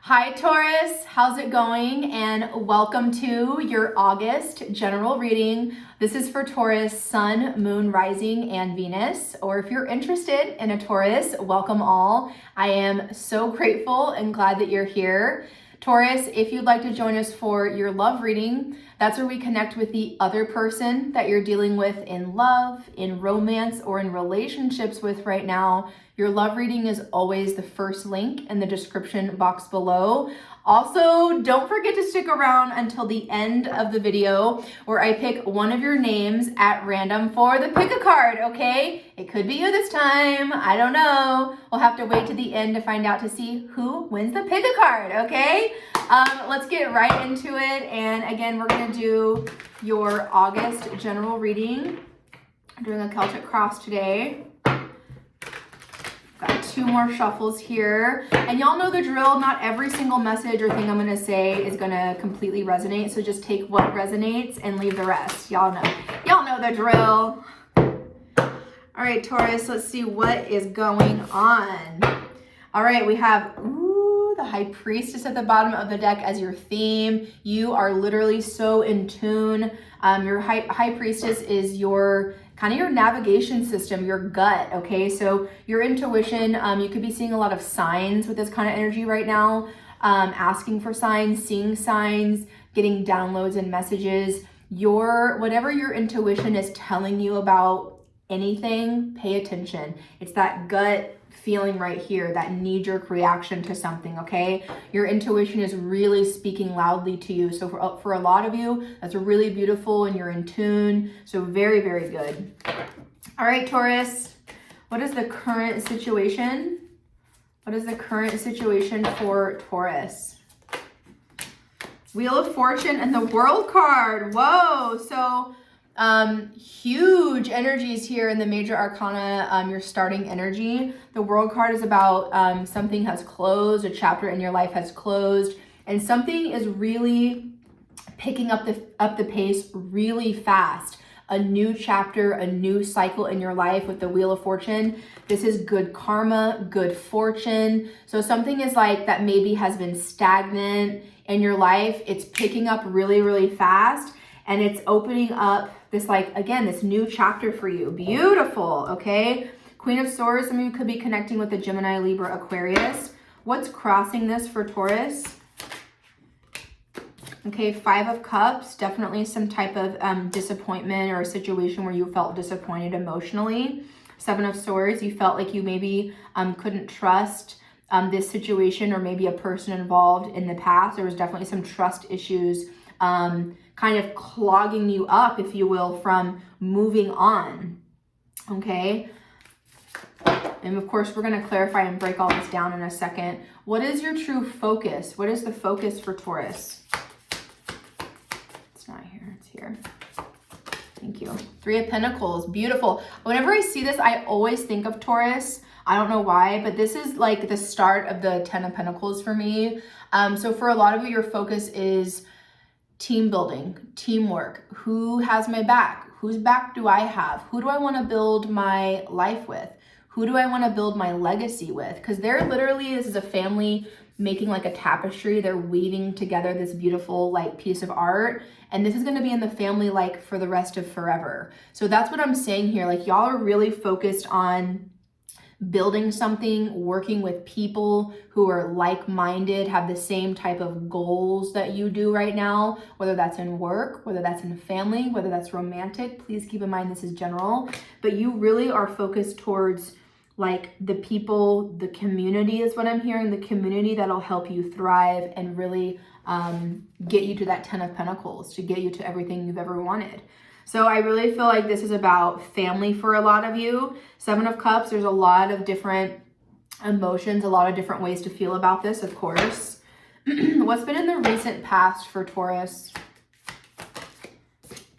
Hi Taurus, how's it going? And welcome to your August general reading. This is for Taurus, Sun, Moon, Rising, and Venus. Or if you're interested in a Taurus, welcome all. I am so grateful and glad that you're here. Taurus, if you'd like to join us for your love reading, that's where we connect with the other person that you're dealing with in love, in romance, or in relationships with right now. Your love reading is always the first link in the description box below. Also, don't forget to stick around until the end of the video where I pick one of your names at random for the pick a card, okay? It could be you this time, I don't know. We'll have to wait to the end to find out to see who wins the pick a card, okay? Let's get right into it. And again, we're gonna do your August general reading. I'm doing a Celtic cross today. Got two more shuffles here. And y'all know the drill. Not every single message or thing I'm going to say is going to completely resonate. So just take what resonates and leave the rest. Y'all know the drill. All right, Taurus, let's see what is going on. All right, we have the High Priestess at the bottom of the deck as your theme. You are literally so in tune. Your High Priestess is your kind of your navigation system, your gut, okay? So your intuition, you could be seeing a lot of signs with this kind of energy right now, asking for signs, seeing signs, getting downloads and messages. Whatever your intuition is telling you about anything, pay attention. It's that gut feeling right here, that knee-jerk reaction to something, okay? Your intuition is really speaking loudly to you. So for a lot of you, that's really beautiful and you're in tune. So very, very good. All right, Taurus, what is the current situation? What is the current situation for Taurus? Wheel of Fortune and the World card. Whoa, so huge energies here in the major arcana, your starting energy. The World card is about something has closed, a chapter in your life has closed, and something is really picking up the pace really fast. A new chapter, a new cycle in your life with the Wheel of Fortune. This is good karma, good fortune. So something is like that maybe has been stagnant in your life. It's picking up really, really fast, and it's opening up this, like, again, this new chapter for you. Beautiful, okay? Queen of Swords, some of you could be connecting with the Gemini, Libra, Aquarius. What's crossing this for Taurus? Okay, Five of Cups, definitely some type of disappointment or a situation where you felt disappointed emotionally. Seven of Swords, you felt like you maybe couldn't trust this situation or maybe a person involved in the past. There was definitely some trust issues kind of clogging you up, if you will, from moving on, okay? And of course, we're going to clarify and break all this down in a second. What is your true focus? What is the focus for Taurus? It's not here, it's here. Thank you. Three of Pentacles, beautiful. Whenever I see this, I always think of Taurus. I don't know why, but this is like the start of the Ten of Pentacles for me. So for a lot of you, your focus is team building, teamwork. Who has my back? Whose back do I have? Who do I want to build my life with? Who do I want to build my legacy with? Because they're literally, this is a family making like a tapestry. They're weaving together this beautiful like piece of art. And this is going to be in the family like for the rest of forever. So that's what I'm saying here. Like y'all are really focused on building something, working with people who are like-minded, have the same type of goals that you do right now, whether that's in work, whether that's in family, whether that's romantic. Please keep in mind this is general, but you really are focused towards like the people, the community is what I'm hearing, the community that'll help you thrive and really get you to that Ten of Pentacles, to get you to everything you've ever wanted. So I really feel like this is about family for a lot of you. Seven of Cups, there's a lot of different emotions, a lot of different ways to feel about this, of course. What's been in the recent past for Taurus?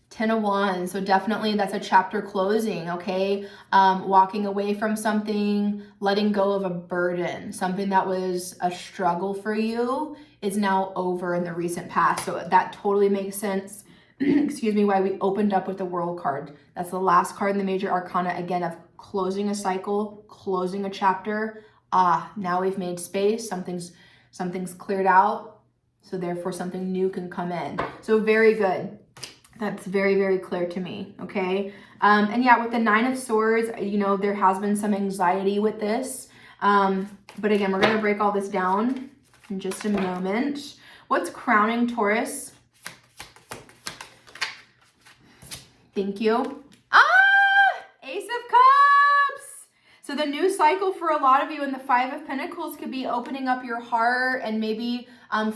Ten of Wands, so definitely that's a chapter closing, okay? Walking away from something, letting go of a burden, something that was a struggle for you is now over in the recent past. So that totally makes sense. Excuse me, why we opened up with the World card. That's the last card in the major arcana, again, of closing a cycle, closing a chapter. Now we've made space. Something's Something's cleared out, so therefore something new can come in. So very good. That's very, very clear to me, okay? And yeah, with the 9 of Swords, you know, there has been some anxiety with this. But again, we're going to break all this down in just a moment. What's crowning Taurus? Thank you. Ace of Cups. So the new cycle for a lot of you in the 5 of Pentacles could be opening up your heart and maybe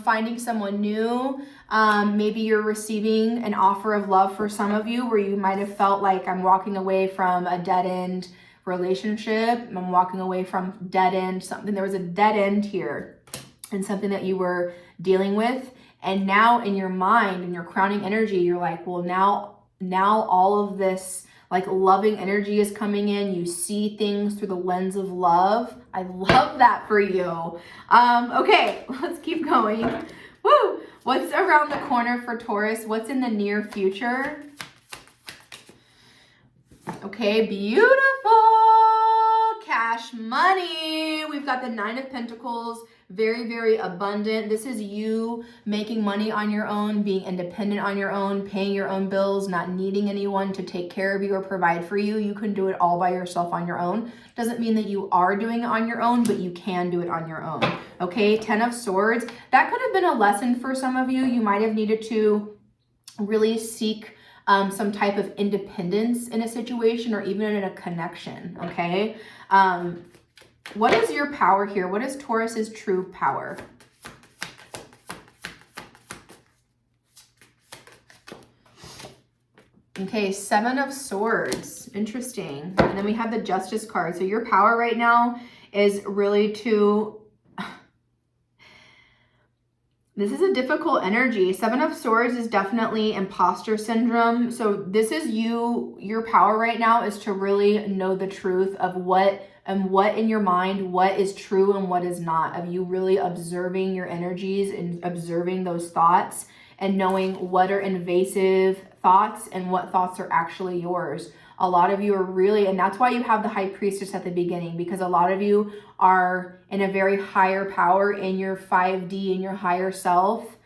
finding someone new. Maybe you're receiving an offer of love for some of you where you might have felt like I'm walking away from a dead end relationship. I'm walking away from dead end something. There was a dead end here and something that you were dealing with. And now in your mind and your crowning energy, you're like, well, now all of this like loving energy is coming in. You see things through the lens of love. I love that for you. Okay, let's keep going. Woo! What's around the corner for Taurus? What's in the near future? Okay, beautiful. Cash money. We've got the 9 of Pentacles. Very, very abundant. This is you making money on your own, being independent on your own, paying your own bills, not needing anyone to take care of you or provide for you. You can do it all by yourself on your own. Doesn't mean that you are doing it on your own, but you can do it on your own. Okay, 10 of Swords. That could have been a lesson for some of you. You might have needed to really seek some type of independence in a situation or even in a connection, okay? What is your power here? What is Taurus's true power? Okay, 7 of Swords. Interesting. And then we have the Justice card. So your power right now is really to... This is a difficult energy. 7 of Swords is definitely imposter syndrome. So this is you. Your power right now is to really know the truth of what in your mind, what is true and what is not, of you really observing your energies and observing those thoughts and knowing what are invasive thoughts and what thoughts are actually yours. A lot of you are really, and that's why you have the High Priestess at the beginning, because a lot of you are in a very higher power in your 5D, in your higher self,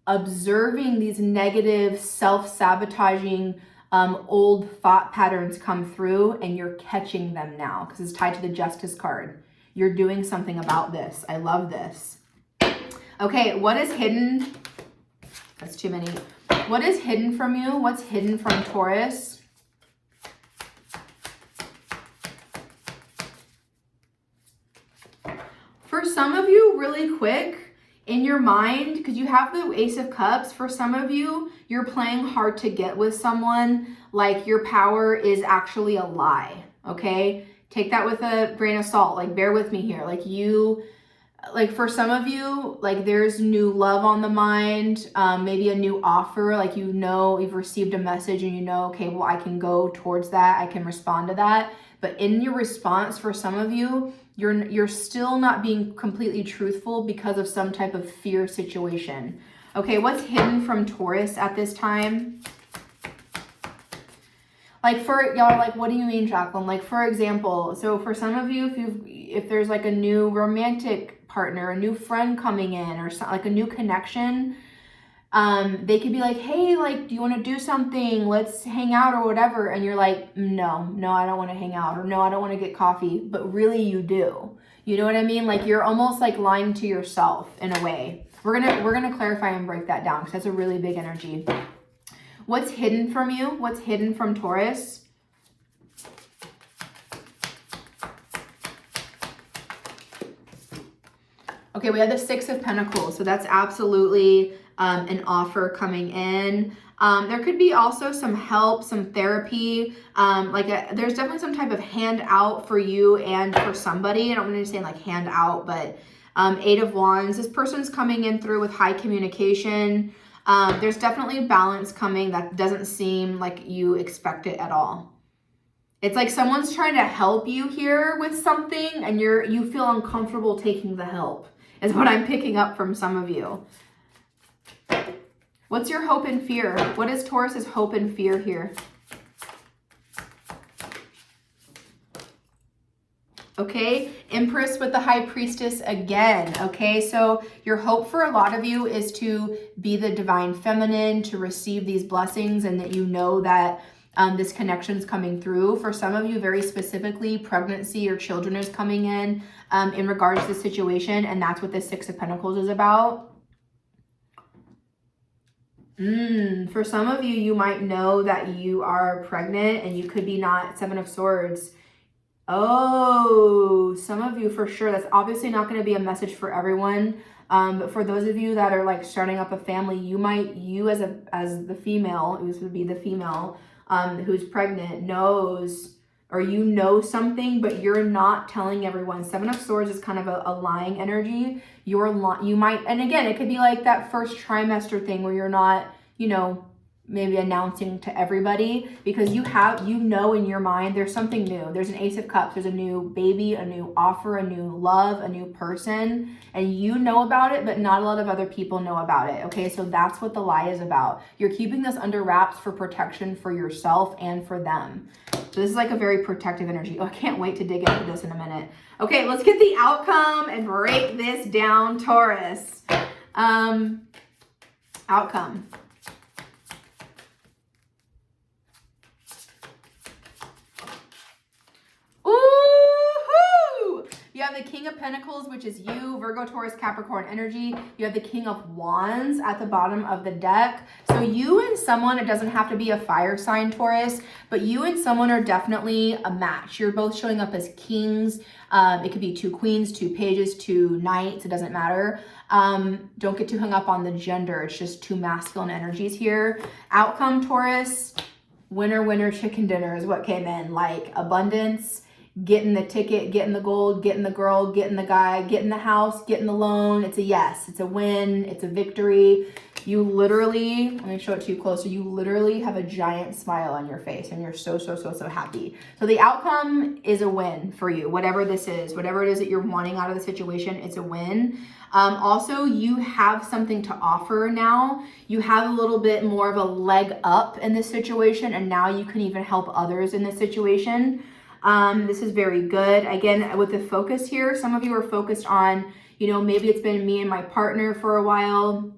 observing these negative, self-sabotaging, old thought patterns come through, and you're catching them now because it's tied to the Justice card. You're doing something about this. I love this. Okay, what is hidden? That's too many. What is hidden from you? What's hidden from Taurus? For some of you, really quick, in your mind, because you have the Ace of Cups, for some of you, you're playing hard to get with someone, like your power is actually a lie, okay? Take that with a grain of salt, like bear with me here. Like for some of you, like there's new love on the mind, maybe a new offer, like you know you've received a message and you know, okay, well, I can go towards that, I can respond to that. But in your response, for some of you, you're still not being completely truthful because of some type of fear situation. Okay, what's hidden from Taurus at this time? Like for y'all, like, what do you mean, Jacqueline? Like, for example, so for some of you, if there's like a new romantic partner, a new friend coming in, or something, like a new connection, they could be like, hey, like, do you want to do something? Let's hang out or whatever. And you're like, no, I don't want to hang out, or no, I don't want to get coffee. But really you do. You know what I mean? Like you're almost like lying to yourself in a way. We're gonna clarify and break that down because that's a really big energy. What's hidden from you? What's hidden from Taurus? Okay, we have the 6 of Pentacles. So that's absolutely an offer coming in. There could be also some help, some therapy. There's definitely some type of handout for you and for somebody. I don't want to say like hand out, but 8 of Wands. This person's coming in through with high communication. There's definitely balance coming that doesn't seem like you expect it at all. It's like someone's trying to help you here with something and you feel uncomfortable taking the help, is what I'm picking up from some of you. What's your hope and fear? What is Taurus's hope and fear here? Okay, Empress with the High Priestess again. Okay, so your hope for a lot of you is to be the divine feminine, to receive these blessings, and that you know that this connection is coming through. For some of you, very specifically, pregnancy or children is coming in regards to the situation, and that's what the Six of Pentacles is about. For some of you, you might know that you are pregnant, and you could be not. Seven of Swords. Oh, some of you for sure. That's obviously not going to be a message for everyone. But for those of you that are like starting up a family, you as the female, this would be the female who's pregnant, knows, or you know something, but you're not telling everyone. Seven of Swords is kind of a lying energy. You might, and again, it could be like that first trimester thing where you're not, you know, maybe announcing to everybody, because you know in your mind there's something new. There's an Ace of Cups, there's a new baby, a new offer, a new love, a new person, and you know about it, but not a lot of other people know about it. Okay, so that's what the lie is about. You're keeping this under wraps for protection for yourself and for them. So this is like a very protective energy. Oh, I can't wait to dig into this in a minute. Okay, let's get the outcome and break this down, Taurus. Outcome. You have the King of Pentacles, which is you, Virgo, Taurus, Capricorn energy. You have the King of Wands at the bottom of the deck. So you and someone, it doesn't have to be a fire sign, Taurus, but you and someone are definitely a match. You're both showing up as kings. It could be two queens, two pages, two knights. It doesn't matter. Don't get too hung up on the gender. It's just two masculine energies here. Outcome, Taurus, winner, winner, chicken dinner is what came in. Like abundance, getting the ticket, getting the gold, getting the girl, getting the guy, getting the house, getting the loan. It's a yes, it's a win, it's a victory. You literally, let me show it to you closer. You literally have a giant smile on your face and you're so happy. So the outcome is a win for you, whatever this is, whatever it is that you're wanting out of the situation, it's a win. Also, you have something to offer now. You have a little bit more of a leg up in this situation, and now you can even help others in this situation. This is very good. Again, with the focus here, some of you are focused on, you know, maybe it's been me and my partner for a while,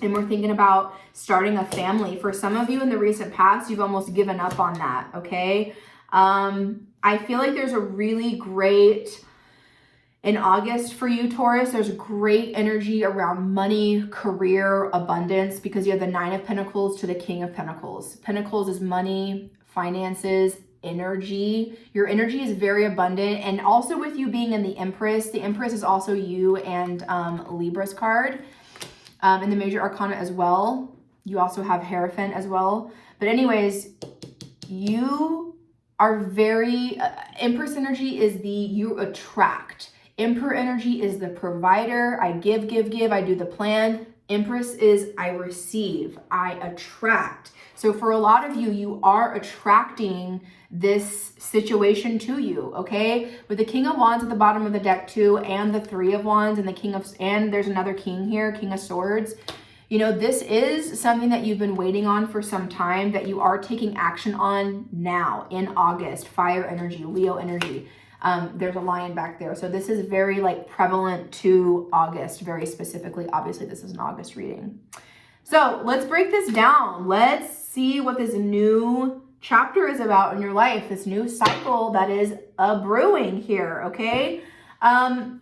and we're thinking about starting a family. For some of you in the recent past, you've almost given up on that, okay? I feel like there's a really great, in August for you, Taurus, there's great energy around money, career, abundance, because you have the Nine of Pentacles to the King of Pentacles. Pentacles is money, finances, energy. Your energy is very abundant, and also with you being in the Empress is also you and Libra's card in the major arcana as well. You also have Hierophant as well. But anyways, you are very Empress energy is you attract. Emperor energy is the provider. I give, I do the plan. Empress is I receive, I attract. So for a lot of you, you are attracting this situation to you, okay? With the King of Wands at the bottom of the deck too, and the Three of Wands and the King of, and there's another king here, King of Swords. You know, this is something that you've been waiting on for some time, that you are taking action on now in August. Fire energy, Leo energy. There's a lion back there. So this is very like prevalent to August, very specifically. Obviously, this is an August reading. So let's break this down. Let's see what this new chapter is about in your life, this new cycle that is brewing here, okay? Let's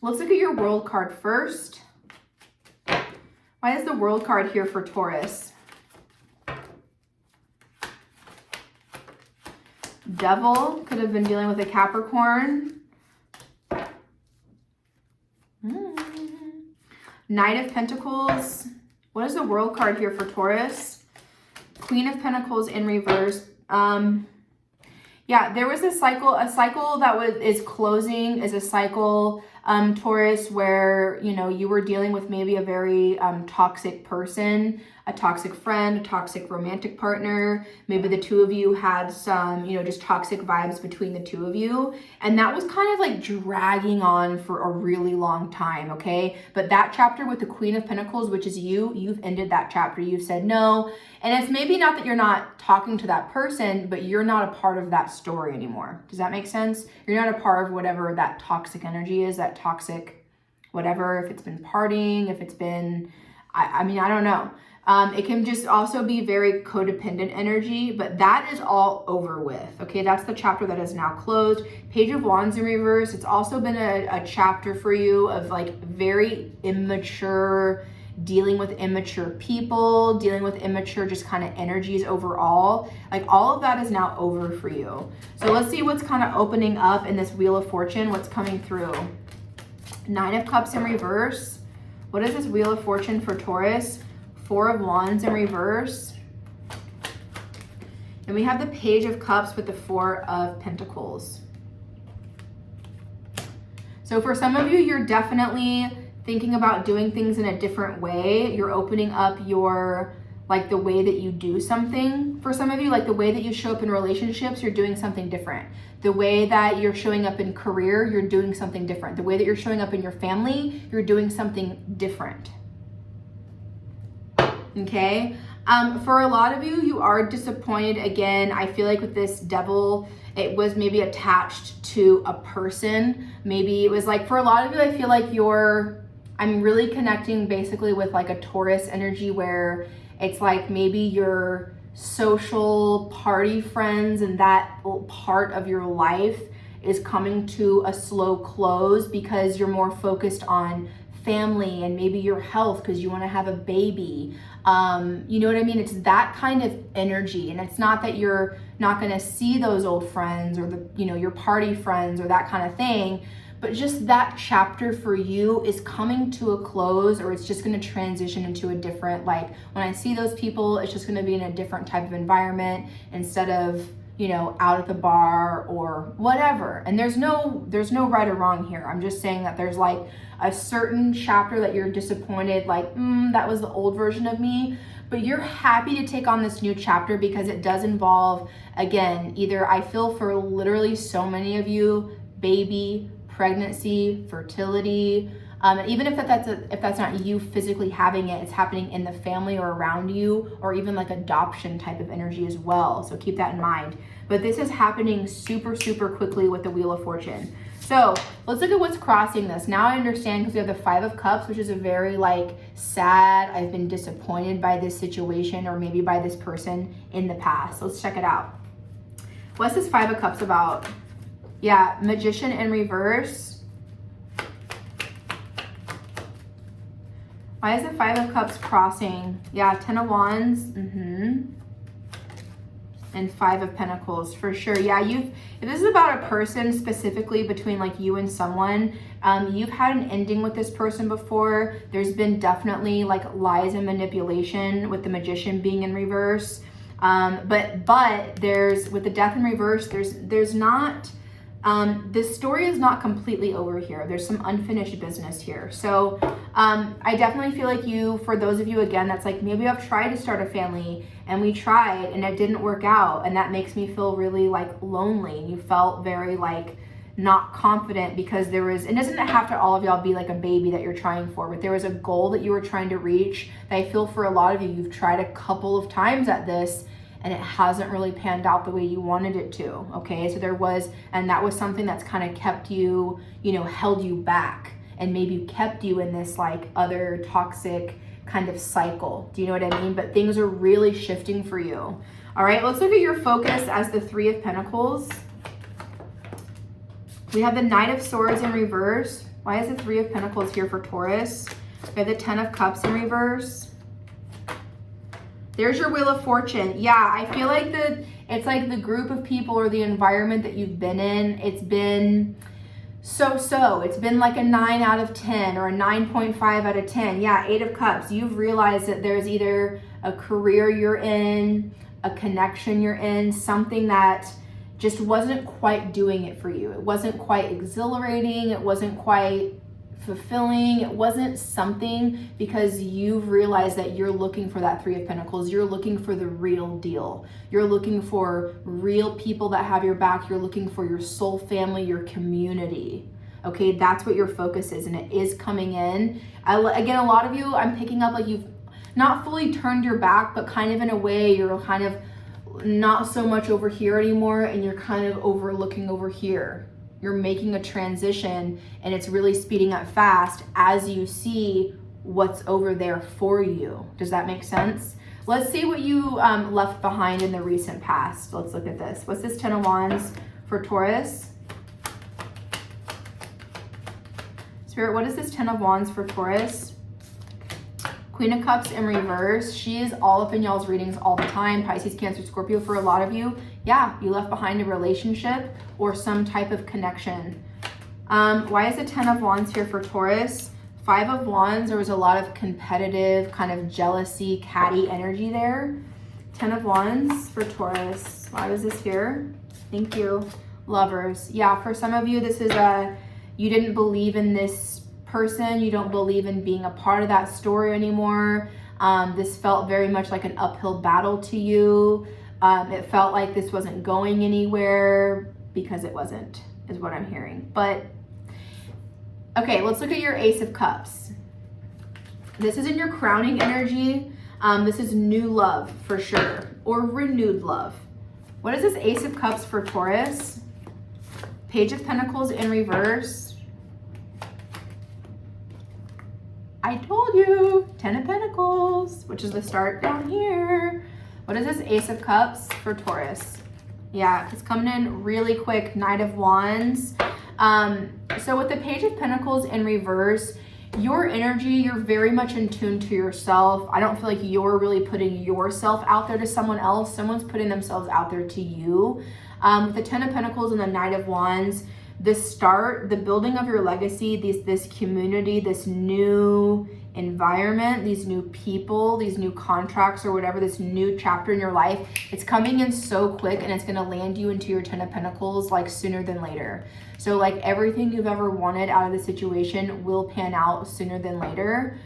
look at your world card first. Why is the world card here for Taurus? Devil could have been dealing with a Capricorn. Knight of Pentacles. What is the world card here for Taurus? Queen of Pentacles in reverse. Yeah, there was a cycle that is closing, is a cycle Taurus, where, you know, you were dealing with maybe a very toxic person, a toxic friend, a toxic romantic partner. Maybe the two of you had some, you know, just toxic vibes between the two of you. And that was kind of like dragging on for a really long time, okay? But that chapter with the Queen of Pentacles, which is you've ended that chapter. You've said no. And it's maybe not that you're not talking to that person, but you're not a part of that story anymore. Does that make sense? You're not a part of whatever that toxic energy is, that toxic whatever, if it's been partying, if it's been, I mean, I don't know. It can just also be very codependent energy, but that is all over with. Okay, that's the chapter that is now closed. Page of Wands in reverse. It's also been a chapter for you of like very immature, dealing with immature people, dealing with immature just kind of energies overall. Like all of that is now over for you. So let's see what's kind of opening up in this Wheel of Fortune, what's coming through. 9 of Cups in reverse. What is this Wheel of Fortune for Taurus? 4 of Wands in reverse. And we have the Page of Cups with the 4 of Pentacles. So for some of you, you're definitely thinking about doing things in a different way. You're opening up your, like the way that you do something. For some of you, like the way that you show up in relationships, you're doing something different. The way that you're showing up in career, you're doing something different. The way that you're showing up in your family, you're doing something different. Okay, for a lot of you, you are disappointed again. I feel like with this Devil, it was maybe attached to a person. Maybe it was like, for a lot of you, I feel like I'm really connecting basically with like a Taurus energy where it's like maybe your social party friends and that part of your life is coming to a slow close because you're more focused on family and maybe your health because you want to have a baby. You know what I mean? It's that kind of energy, and it's not that you're not going to see those old friends or the, you know, your party friends or that kind of thing, but just that chapter for you is coming to a close, or it's just going to transition into a different, like when I see those people, it's just going to be in a different type of environment instead of, you know, out at the bar or whatever. And there's no right or wrong here. I'm just saying that there's like a certain chapter that you're disappointed, like, that was the old version of me, but you're happy to take on this new chapter because it does involve, again, either I feel for literally so many of you, baby, pregnancy, fertility, even if that's not you physically having it, it's happening in the family or around you, or even like adoption type of energy as well. So keep that in mind. But this is happening super, super quickly with the Wheel of Fortune. So let's look at what's crossing this. Now I understand because we have the 5 of Cups, which is a very like sad, I've been disappointed by this situation or maybe by this person in the past. Let's check it out. What's this 5 of Cups about? Yeah, Magician in reverse. Why is the 5 of Cups crossing? Yeah, 10 of Wands. And 5 of Pentacles for sure. Yeah, if this is about a person specifically between like you and someone, you've had an ending with this person before. There's been definitely like lies and manipulation with the Magician being in reverse. But there's, with the Death in reverse, there's not, this story is not completely over here. There's some unfinished business here. So I definitely feel like for those of you, again, that's like, maybe I've tried to start a family and we tried and it didn't work out. And that makes me feel really like lonely. And you felt very like not confident because there was, it doesn't have to all of y'all be like a baby that you're trying for, but there was a goal that you were trying to reach that I feel for a lot of you, you've tried a couple of times at this and it hasn't really panned out the way you wanted it to, okay? So there was, and that was something that's kind of kept you, held you back and maybe kept you in this like other toxic kind of cycle. Do you know what I mean? But things are really shifting for you. All right, let's look at your focus as the 3 of Pentacles. We have the Knight of Swords in reverse. Why is the 3 of Pentacles here for Taurus? We have the 10 of Cups in reverse. There's your Wheel of Fortune. Yeah, I feel like it's like the group of people or the environment that you've been in, it's been so. It's been like a 9 out of 10 or a 9.5 out of 10. Yeah, 8 of Cups. You've realized that there's either a career you're in, a connection you're in, something that just wasn't quite doing it for you. It wasn't quite exhilarating. It wasn't quite fulfilling. It wasn't something, because you've realized that you're looking for that Three of Pentacles. You're looking for the real deal. You're looking for real people that have your back. You're looking for your soul family, your community. Okay, that's what your focus is, and it is coming in. Again, a lot of you, I'm picking up like you've not fully turned your back, but kind of in a way you're kind of not so much over here anymore, and you're kind of overlooking over here. You're making a transition, and it's really speeding up fast as you see what's over there for you. Does that make sense? Let's see what you left behind in the recent past. Let's look at this. What's this 10 of Wands for Taurus? Spirit, what is this 10 of Wands for Taurus? Queen of Cups in reverse. She is all up in y'all's readings all the time. Pisces, Cancer, Scorpio. For a lot of you, yeah, you left behind a relationship or some type of connection. Why is the 10 of Wands here for Taurus? 5 of Wands, there was a lot of competitive, kind of jealousy, catty energy there. 10 of Wands for Taurus. Why was this here? Thank you. Lovers. Yeah, for some of you, this is you didn't believe in this person. You don't believe in being a part of that story anymore. This felt very much like an uphill battle to you. It felt like this wasn't going anywhere because it wasn't, is what I'm hearing. But okay, let's look at your Ace of Cups. This is in your crowning energy. This is new love for sure, or renewed love. What is this Ace of Cups for Taurus? Page of Pentacles in reverse. I told you, 10 of Pentacles, which is the start down here. What is this Ace of Cups for Taurus? Yeah, it's coming in really quick. Knight of Wands. So with the Page of Pentacles in reverse, your energy, you're very much in tune to yourself. I don't feel like you're really putting yourself out there to someone else. Someone's putting themselves out there to you. With the 10 of Pentacles and the Knight of Wands, the start, the building of your legacy, this community, this new environment, these new people, these new contracts or whatever, this new chapter in your life, it's coming in so quick, and it's going to land you into your 10 of Pentacles like sooner than later. So like everything you've ever wanted out of the situation will pan out sooner than later.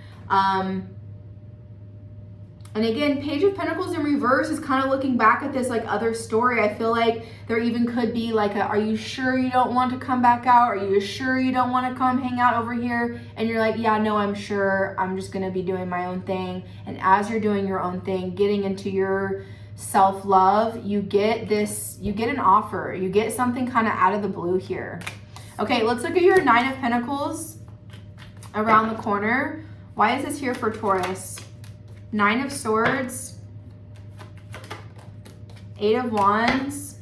And again, Page of Pentacles in reverse is kind of looking back at this like other story. I feel like there even could be like a, are you sure you don't want to come back out? Are you sure you don't want to come hang out over here? And you're like, yeah, no, I'm sure. I'm just going to be doing my own thing. And as you're doing your own thing, getting into your self-love, you get this, you get an offer. You get something kind of out of the blue here. Okay, let's look at your 9 of Pentacles around the corner. Why is this here for Taurus? 9 of Swords, 8 of Wands,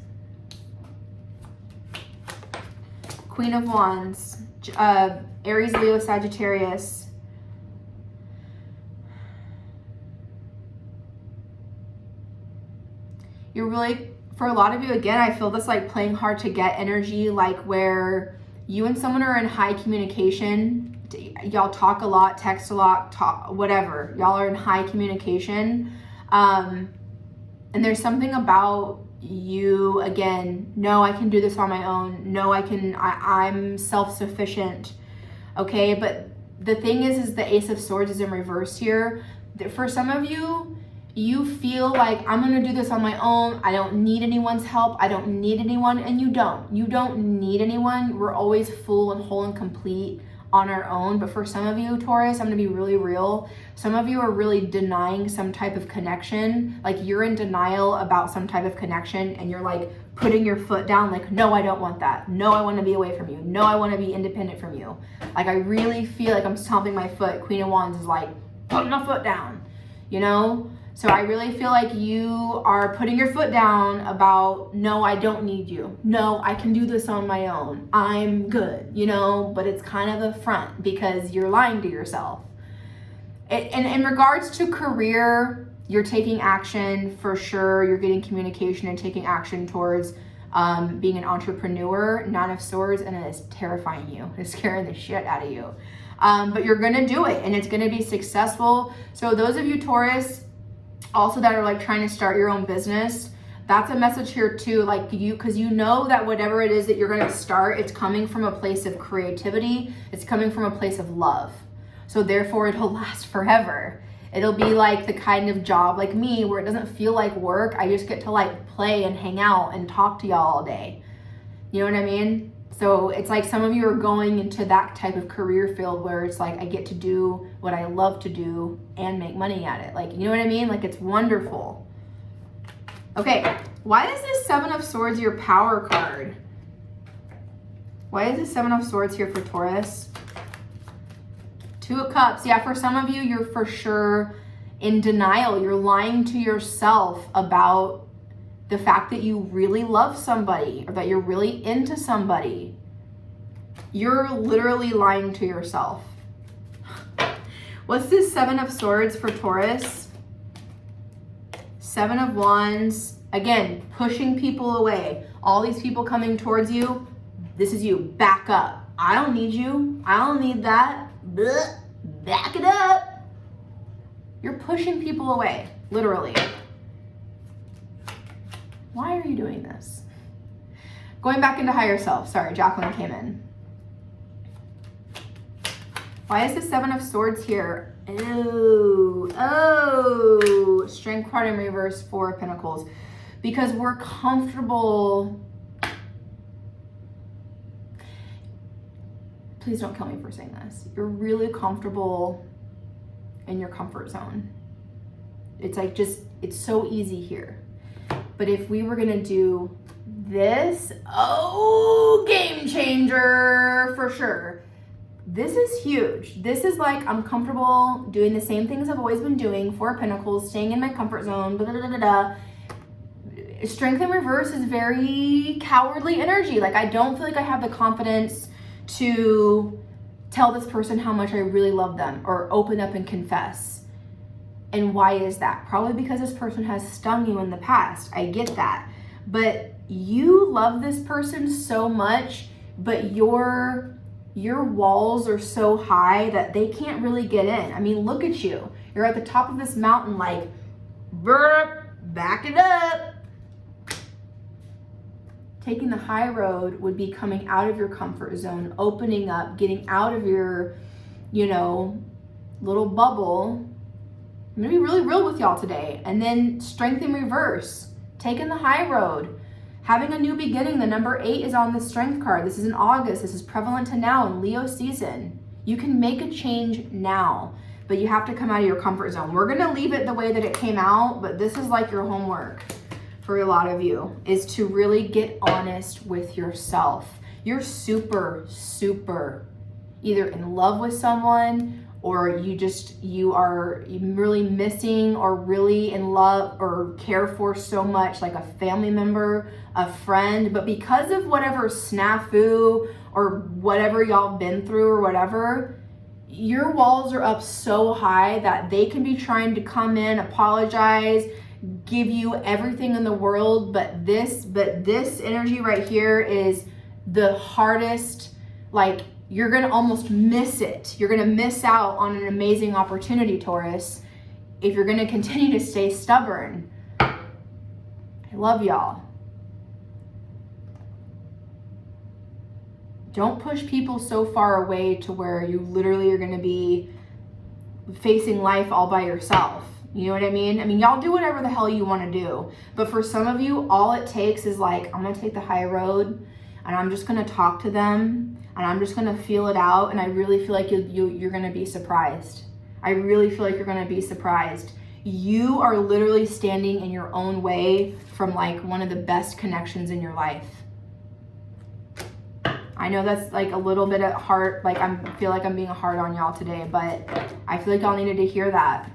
Queen of Wands, Aries, Leo, Sagittarius. You're really, for a lot of you, again, I feel this like playing hard to get energy, like where you and someone are in high communication. Y'all talk a lot, text a lot, talk, whatever. Y'all are in high communication. And there's something about you, again, no, I can do this on my own. No, I'm self-sufficient. Okay, but the thing is the Ace of Swords is in reverse here. For some of you, you feel like I'm going to do this on my own. I don't need anyone's help. I don't need anyone. And you don't. You don't need anyone. We're always full and whole and complete on our own. But for some of you, Taurus, I'm going to be really real. Some of you are really denying some type of connection. Like you're in denial about some type of connection, and you're like putting your foot down like, no, I don't want that. No, I want to be away from you. No, I want to be independent from you. Like I really feel like I'm stomping my foot. Queen of Wands is like putting my foot down, you know? So I really feel like you are putting your foot down about, no, I don't need you. No, I can do this on my own. I'm good, you know, but it's kind of a front because you're lying to yourself. And in regards to career, you're taking action for sure. You're getting communication and taking action towards being an entrepreneur. 9 of Swords, and it is terrifying you. It's scaring the shit out of you. But you're going to do it, and it's going to be successful. So those of you, Taurus, also that are like trying to start your own business, That's a message here too, like because you know that whatever it is that you're going to start, it's coming from a place of creativity. It's coming from a place of love. So therefore it'll last forever. It'll be like the kind of job like me where it doesn't feel like work. I just get to like play and hang out and talk to y'all all day. You know what I mean? So it's like some of you are going into that type of career field where it's like I get to do what I love to do and make money at it. Like, you know what I mean? Like, it's wonderful. Okay, why is this Seven of Swords your power card? Why is the Seven of Swords here for Taurus? Two of Cups. Yeah, for some of you, you're for sure in denial. You're lying to yourself about the fact that you really love somebody or that you're really into somebody. You're literally lying to yourself. What's this Seven of Swords for Taurus? Seven of Wands. Again, pushing people away. All these people coming towards you. This is you. Back up. I don't need you. I don't need that. Blech. Back it up. You're pushing people away. Literally. Why are you doing this? Going back into higher self. Sorry, Jacqueline came in. Why is the Seven of Swords here? Oh, Strength card in reverse, Four of Pentacles. Because we're comfortable. Please don't kill me for saying this. You're really comfortable in your comfort zone. It's like it's so easy here. But if we were gonna do this, oh, game changer for sure. This is huge. This is like, I'm comfortable doing the same things I've always been doing. Four of Pentacles, staying in my comfort zone, blah, blah, blah, blah, blah. Strength in reverse is very cowardly energy. Like, I don't feel like I have the confidence to tell this person how much I really love them or open up and confess. And why is that? Probably because this person has stung you in the past. I get that. But you love this person so much, but your walls are so high that they can't really get in. I mean, look at you. You're at the top of this mountain like, burp, back it up. Taking the high road would be coming out of your comfort zone, opening up, getting out of your, little bubble. I'm gonna be really real with y'all today. And then strength in reverse, taking the high road, having a new beginning. The number 8 is on the strength card. This is in August. This is prevalent to now in Leo season. You can make a change now, but you have to come out of your comfort zone. We're gonna leave it the way that it came out, but this is like your homework for a lot of you, is to really get honest with yourself. You're super, super either in love with someone, or you are really missing or really in love or care for so much, like a family member, a friend, but because of whatever snafu or whatever y'all been through or whatever, your walls are up so high that they can be trying to come in, apologize, give you everything in the world, but this energy right here is the hardest. Like, you're gonna almost miss it. You're gonna miss out on an amazing opportunity, Taurus, if you're gonna continue to stay stubborn. I love y'all. Don't push people so far away to where you literally are gonna be facing life all by yourself. You know what I mean? I mean, y'all do whatever the hell you wanna do. But for some of you, all it takes is like, I'm gonna take the high road and I'm just gonna talk to them and I'm just gonna feel it out, and I really feel like you're gonna be surprised. I really feel like you're gonna be surprised. You are literally standing in your own way from like one of the best connections in your life. I know that's like a little bit hard, like I feel like I'm being hard on y'all today, but I feel like y'all needed to hear that.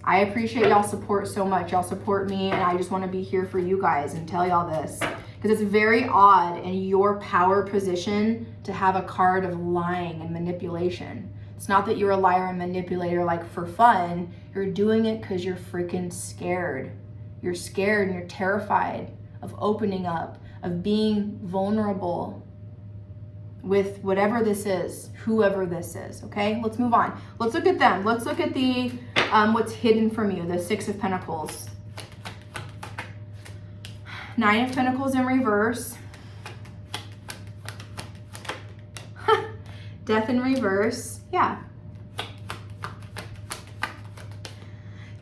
I appreciate y'all support so much. Y'all support me, and I just want to be here for you guys and tell y'all this. Because it's very odd in your power position to have a card of lying and manipulation. It's not that you're a liar and manipulator like for fun. You're doing it because you're freaking scared. You're scared and you're terrified of opening up, of being vulnerable with whatever this is, whoever this is, okay? Let's move on. Let's look at them. Let's look at the what's hidden from you, the Six of Pentacles. Nine of Pentacles in reverse. Death in reverse. Yeah.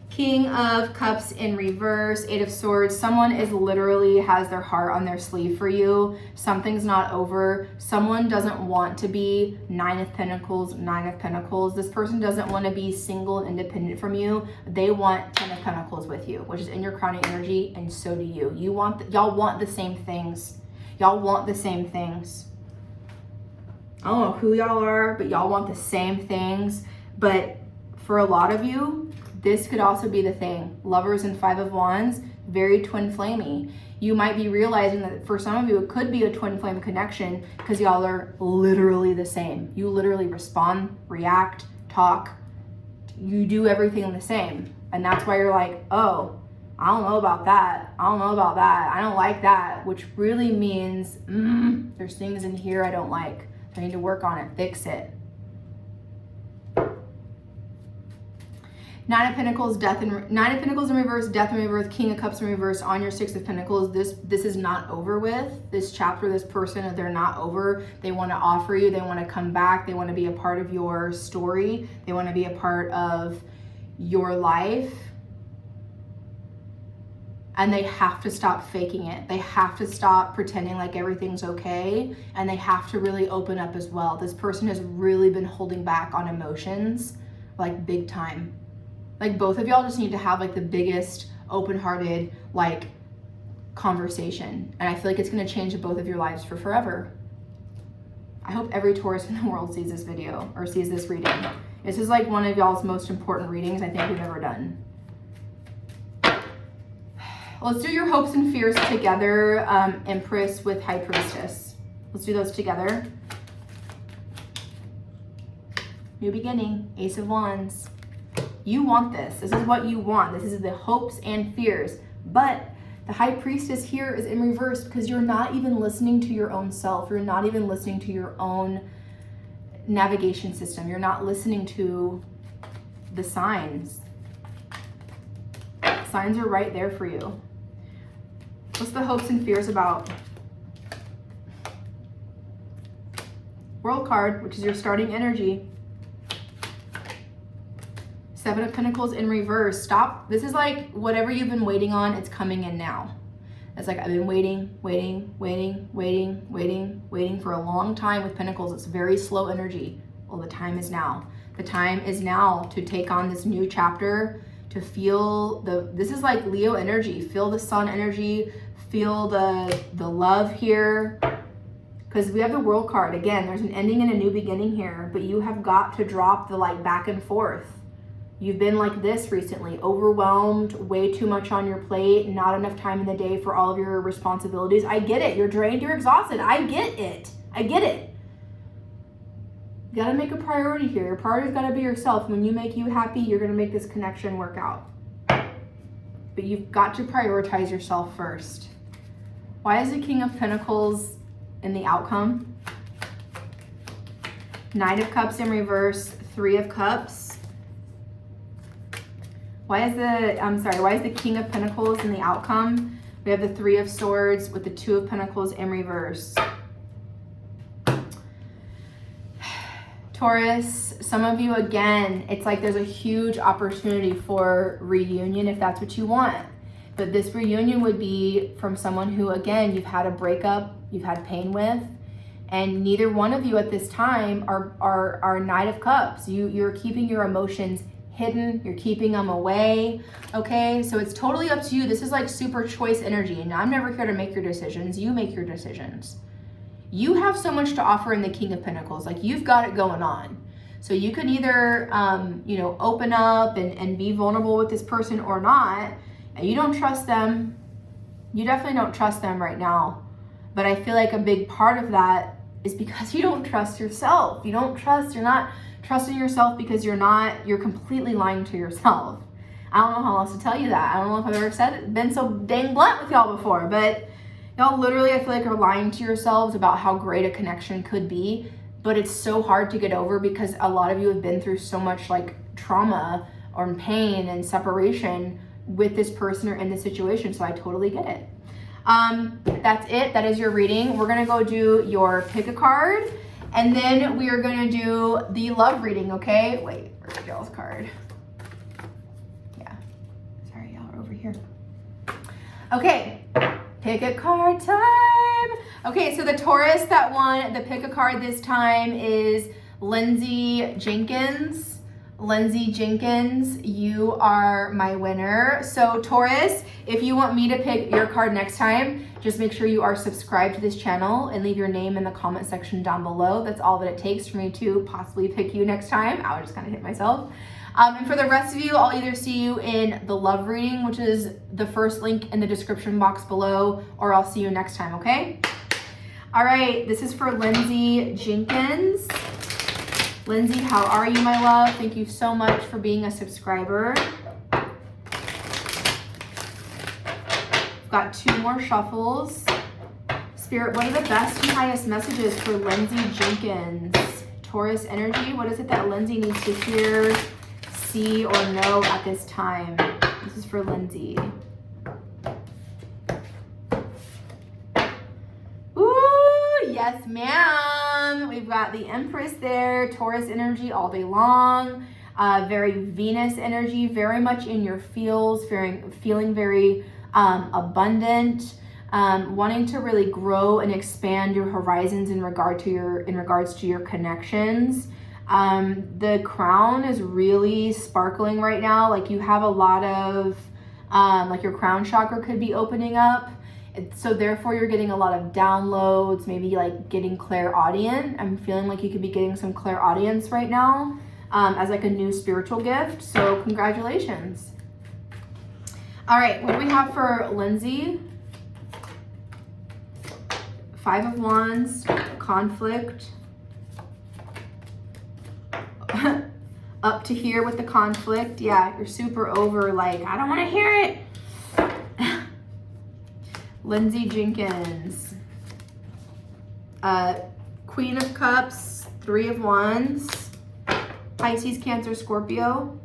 King of Cups in reverse, Eight of Swords. Someone is literally has their heart on their sleeve for you. Something's not over. Someone doesn't want to be Nine of Pentacles, Nine of Pentacles. This person doesn't want to be single and independent from you. They want 10 of Pentacles with you, which is in your crowning energy, and so do you. Y'all want the same things. Y'all want the same things. I don't know who y'all are, but y'all want the same things. But for a lot of you, this could also be the thing. Lovers and Five of Wands, very twin flamey. You might be realizing that for some of you, it could be a twin flame connection because y'all are literally the same. You literally respond, react, talk. You do everything the same. And that's why you're like, oh, I don't know about that. I don't know about that. I don't like that, which really means there's things in here I don't like. I need to work on it, fix it. Nine of Pentacles in reverse, Death in reverse, King of Cups in reverse on your Six of Pentacles. This is not over with. This chapter, this person, they're not over. They want to offer you. They want to come back. They want to be a part of your story. They want to be a part of your life. And they have to stop faking it. They have to stop pretending like everything's okay. And they have to really open up as well. This person has really been holding back on emotions, like big time. Like both of y'all just need to have like the biggest open-hearted like conversation. And I feel like it's gonna change both of your lives for forever. I hope every Taurus in the world sees this video or sees this reading. This is like one of y'all's most important readings I think we've ever done. Let's do your hopes and fears together, Empress with High Priestess. Let's do those together. New beginning, Ace of Wands. You want this. This is what you want. This is the hopes and fears. But the High Priestess here is in reverse because you're not even listening to your own self. You're not even listening to your own navigation system. You're not listening to the signs. Signs are right there for you. What's the hopes and fears about? World card, which is your starting energy. Seven of Pentacles in reverse. Stop. This is like whatever you've been waiting on, it's coming in now. It's like I've been waiting for a long time with Pentacles. It's very slow energy. Well, the time is now. The time is now to take on this new chapter, to feel this is like Leo energy. Feel the sun energy, feel the love here. Because we have the World card. Again, there's an ending and a new beginning here, but you have got to drop the like back and forth. You've been like this recently, overwhelmed, way too much on your plate, not enough time in the day for all of your responsibilities. I get it. You're drained, you're exhausted. I get it. I get it. You gotta make a priority here. Your priority's gotta be yourself. When you make you happy, you're gonna make this connection work out. But you've got to prioritize yourself first. Why is the King of Pentacles in the outcome? Nine of Cups in reverse, Three of Cups. Why is the King of Pentacles in the outcome? We have the Three of Swords with the Two of Pentacles in reverse. Taurus, some of you, again, it's like there's a huge opportunity for reunion if that's what you want. But this reunion would be from someone who, again, you've had a breakup, you've had pain with, and neither one of you at this time are Knight of Cups. You're keeping your emotions hidden, you're keeping them away, okay? So it's totally up to you. This is like super choice energy, and I'm never here to make your decisions. You make your decisions. You have so much to offer in the King of Pentacles. Like, you've got it going on. So you could either, open up and be vulnerable with this person or not. And you don't trust them. You definitely don't trust them right now. But I feel like a big part of that is because you don't trust yourself. You're not trusting yourself because you're completely lying to yourself. I don't know how else to tell you that. I don't know if I've ever been so dang blunt with y'all before, but y'all literally, I feel like, are lying to yourselves about how great a connection could be, but it's so hard to get over because a lot of you have been through so much like trauma or pain and separation with this person or in this situation, so I totally get it. That's it. That is your reading. We're going to go do your pick a card, and then we are going to do the love reading, okay? Wait, where's y'all's card? Yeah. Sorry, y'all are over here. Okay, pick a card time. Okay, so the Taurus that won the pick a card this time is Lindsay Jenkins. Lindsay Jenkins, you are my winner. So Taurus, if you want me to pick your card next time, just make sure you are subscribed to this channel and leave your name in the comment section down below. That's all that it takes for me to possibly pick you next time. I would just kind of hit myself. And for the rest of you, I'll either see you in the love reading, which is the first link in the description box below, or I'll see you next time, okay? All right, this is for Lindsay Jenkins. Lindsay, how are you, my love? Thank you so much for being a subscriber. Got 2 more shuffles. Spirit, what are the best and highest messages for Lindsay Jenkins? Taurus energy, what is it that Lindsay needs to hear, see, or know at this time? This is for Lindsay. Ooh, yes, ma'am. We've got the Empress there, Taurus energy all day long. Very Venus energy, very much in your feels, feeling very abundant, wanting to really grow and expand your horizons in regards to your connections. The crown is really sparkling right now. Like you have a lot of like your crown chakra could be opening up. So therefore you're getting a lot of downloads, maybe like getting clairaudient. I'm feeling like you could be getting some clairaudience right now as like a new spiritual gift. So congratulations. All right, what do we have for Lindsay? 5 of Wands, conflict. Up to here with the conflict. Yeah, you're super over, like, I don't want to hear it. Lindsay Jenkins. Queen of Cups, 3 of Wands. Pisces, Cancer, Scorpio.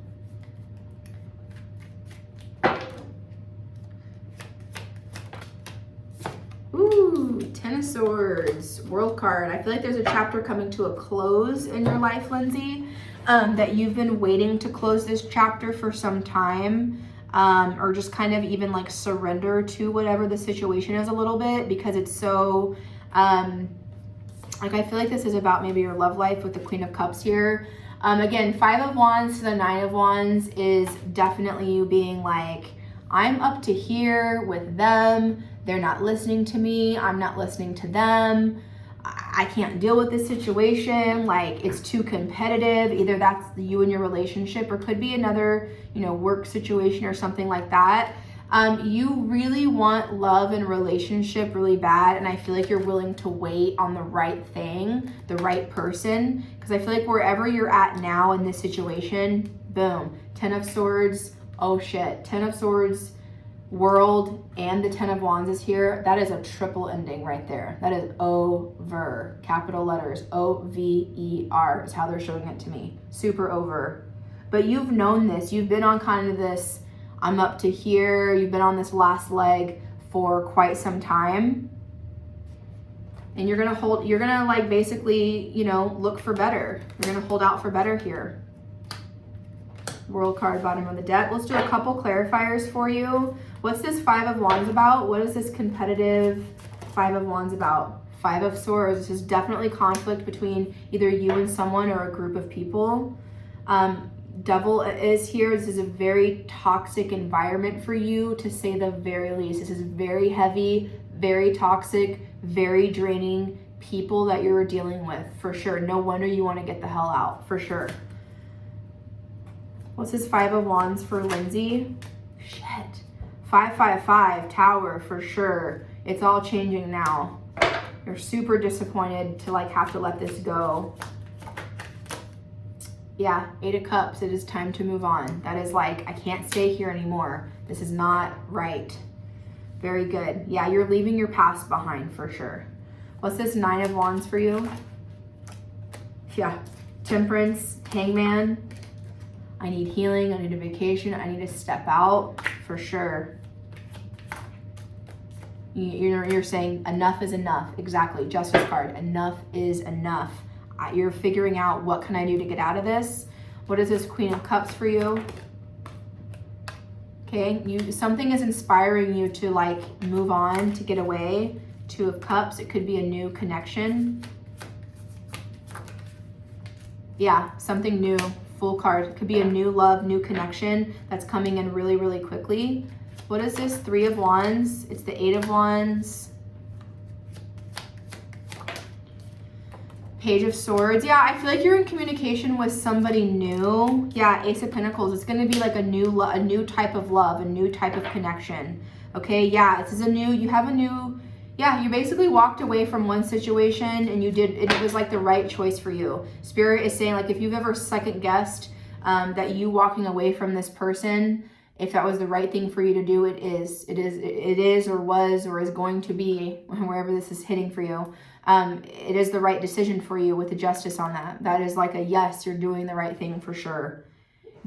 Ooh, 10 of Swords, World card. I feel like there's a chapter coming to a close in your life, Lindsay, that you've been waiting to close this chapter for some time, or just kind of even like surrender to whatever the situation is a little bit, because it's so, like I feel like this is about maybe your love life with the Queen of Cups here. Again, 5 of Wands to the 9 of Wands is definitely you being like, I'm up to here with them. They're not listening to me. I'm not listening to them. I can't deal with this situation. Like, it's too competitive. Either that's you and your relationship, or could be another, work situation or something like that. You really want love and relationship really bad. And I feel like you're willing to wait on the right thing, the right person. Because I feel like wherever you're at now in this situation, boom, 10 of Swords. Oh shit, 10 of Swords, World, and the 10 of Wands is here. That is a triple ending right there. That is over. Capital letters, O-V-E-R is how they're showing it to me. Super over. But you've known this. You've been on kind of this, I'm up to here. You've been on this last leg for quite some time. And you're gonna like basically, look for better. You're gonna hold out for better here. World card, bottom of the deck. Let's do a couple clarifiers for you. What's this 5 of Wands about? What is this competitive 5 of Wands about? 5 of Swords. This is definitely conflict between either you and someone or a group of people. Devil is here. This is a very toxic environment for you, to say the very least. This is very heavy, very toxic, very draining people that you're dealing with, for sure. No wonder you want to get the hell out, for sure. What's this 5 of Wands for Lindsay? Shit. 555, Tower, for sure. It's all changing now. You're super disappointed to like have to let this go. Yeah, 8 of Cups, it is time to move on. That is like, I can't stay here anymore. This is not right. Very good. Yeah, you're leaving your past behind, for sure. What's this 9 of Wands for you? Yeah, Temperance, Hangman. I need healing, I need a vacation, I need to step out, for sure. You're saying enough is enough. Exactly. Justice card. Enough is enough. You're figuring out, what can I do to get out of this? What is this Queen of Cups for you? Okay, something is inspiring you to like move on, to get away. Two of Cups. It could be a new connection. Yeah, something new. Full card. It could be a new love, new connection that's coming in really, really quickly. What is this? Three of Wands. It's the Eight of Wands. Page of Swords. Yeah, I feel like you're in communication with somebody new. Yeah, Ace of Pentacles. It's going to be like a new type of love, a new type of connection. Okay, yeah, this is yeah, you basically walked away from one situation and it was like the right choice for you. Spirit is saying, like, if you've ever second guessed that you walking away from this person, if that was the right thing for you to do, it is or was or is going to be, wherever this is hitting for you. It is the right decision for you with the Justice on that. That is like a yes, you're doing the right thing for sure.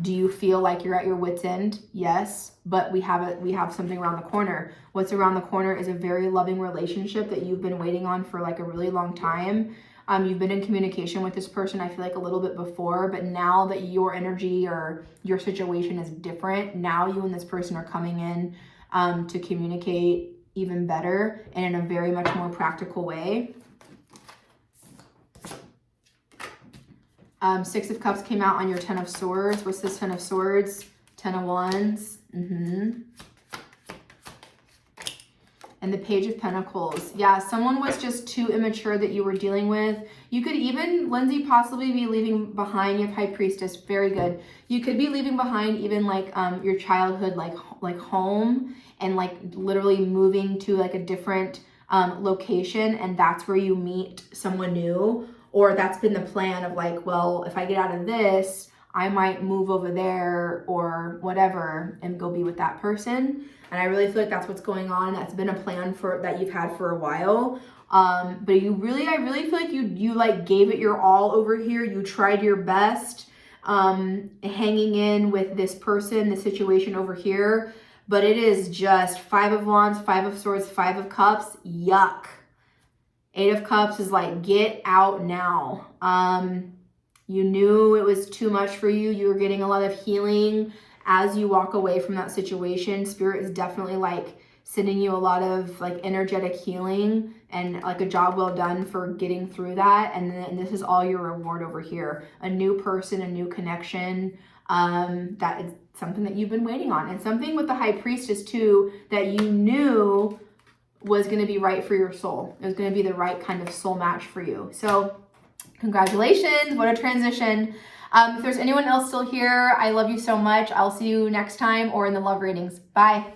Do you feel like you're at your wit's end? Yes, but we have something around the corner. What's around the corner is a very loving relationship that you've been waiting on for like a really long time. You've been in communication with this person, I feel like, a little bit before, but now that your energy or your situation is different, now you and this person are coming in to communicate even better and in a very much more practical way. Six of Cups came out on your Ten of Swords. What's this Ten of Swords? Ten of Wands. And the Page of Pentacles. Yeah, someone was just too immature that you were dealing with. You could even, Lindsay, possibly be leaving behind. You have High Priestess. Very good. You could be leaving behind even like your childhood, like home, and like literally moving to like a different location, and that's where you meet someone new. Or that's been the plan of like, well, if I get out of this, I might move over there or whatever and go be with that person. And I really feel like that's what's going on. That's been a plan that you've had for a while. But I really feel like you like gave it your all over here. You tried your best hanging in with this person, the situation over here. But it is just Five of Wands, Five of Swords, Five of Cups. Yuck. Eight of Cups is like, get out now. You knew it was too much for you. You were getting a lot of healing as you walk away from that situation. Spirit is definitely like sending you a lot of like energetic healing and like a job well done for getting through that. And then this is all your reward over here. A new person, a new connection. That is something that you've been waiting on. And something with the High Priestess too that you knew was going to be right for your soul. It was going to be the right kind of soul match for you. So congratulations. What a transition. If there's anyone else still here, I love you so much. I'll see you next time or in the love readings. Bye.